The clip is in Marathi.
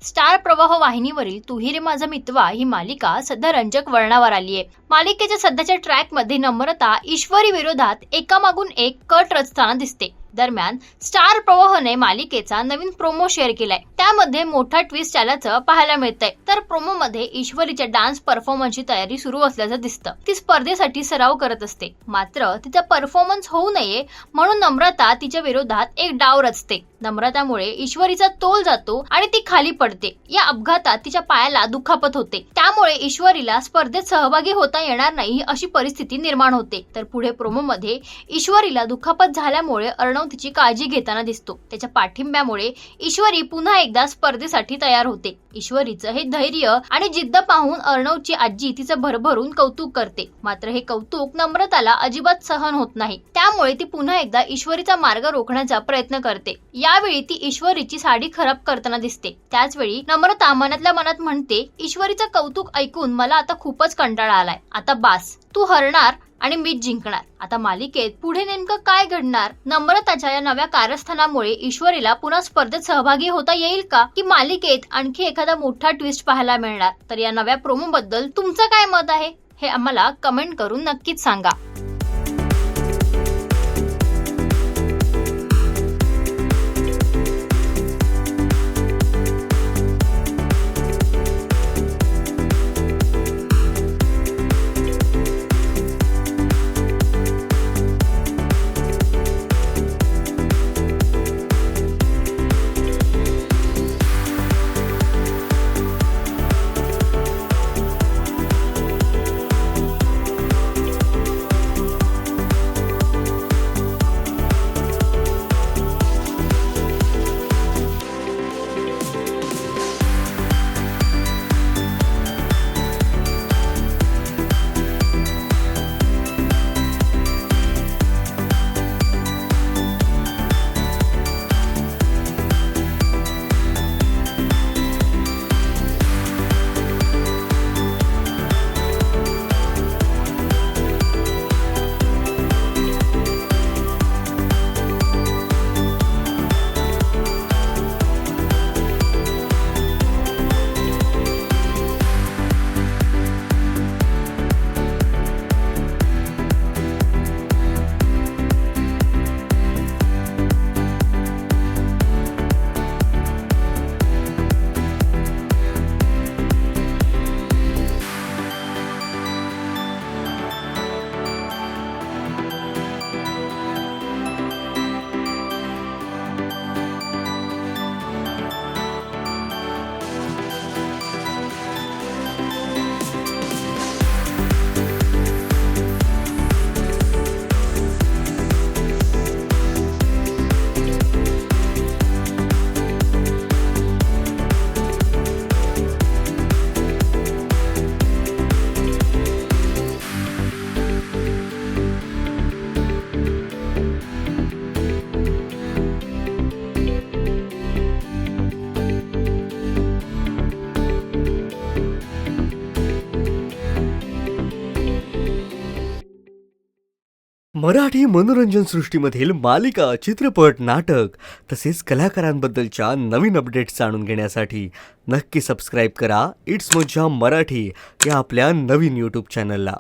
स्टार प्रवाह वाहिनीवरील तू ही रे माझा मितवा ही मालिका सध्या रंजक वळणावर आली आहे। मालिकेच्या सध्याच्या ट्रॅक मध्ये नम्रता ईश्वरी विरोधात एकामागून एक कट रचताना दिसते। दरम्यान स्टार प्रवाहने मालिकेचा नवीन प्रोमो शेअर केलाय। त्यामध्ये मोठा ट्विस्ट आल्याचं पाहायला मिळतंय। तर प्रोमो मध्ये ईश्वरीच्या डान्स परफॉर्मन्सची तयारी सुरू असल्याचं दिसतं। ती स्पर्धेसाठी सराव करत असते, मात्र तिचा परफॉर्मन्स होऊ नये म्हणून नम्रता तिच्या विरोधात एक डाव रचते। नम्रतामुळे ईश्वरीचा तोल जातो आणि ती खाली पडते। या अपघातात तिच्या पायाला दुखापत होते, त्यामुळे ईश्वरीला स्पर्धेत सहभागी होता येणार नाही अशी परिस्थिती निर्माण होते। तर पुढे प्रोमो मध्ये ईश्वरीला दुखापत झाल्यामुळे अर्णव तिची काळजी घेताना दिसतो। त्याच्या पाठिंब्यामुळे ईश्वरी पुन्हा एकदा स्पर्धेसाठी तयार होते। ईश्वरीचं हे धैर्य आणि जिद्द पाहून अर्णवची आजी तिचं भरभरून कौतुक करते, मात्र हे कौतुक नम्रताला अजिबात सहन होत नाही। त्यामुळे ती पुन्हा एकदा ईश्वरीचा मार्ग रोखण्याचा प्रयत्न करते। यावेळी ती ईश्वरीची साडी खराब करताना दिसते। त्याच वेळी नम्रता मनातल्या मनात म्हणते, ईश्वरीचं कौतुक ऐकून मला आता खूपच कंटाळा आलाय। आता बास, तू हरणार आणि मीच जिंकणार। आता मालिकेत पुढे नेमकं काय घडणार? नम्रताच्या या नव्या कारस्थानामुळे ईश्वरीला पुन्हा स्पर्धेत सहभागी होता येईल का, की मालिकेत आणखी एखादा मोठा ट्विस्ट पाहायला मिळणार? तर या नव्या प्रोमो बद्दल तुमचं काय मत आहे हे आम्हाला कमेंट करून नक्कीच सांगा। मराठी मनोरंजन सृष्टीमधील मालिका, चित्रपट, नाटक तसेच कलाकारांबद्दलच्या नवीन अपडेट्स जाणून घेण्यासाठी नक्की सबस्क्राईब करा इट्स मज्जा मराठी या आपल्या नवीन यूट्यूब चॅनलला।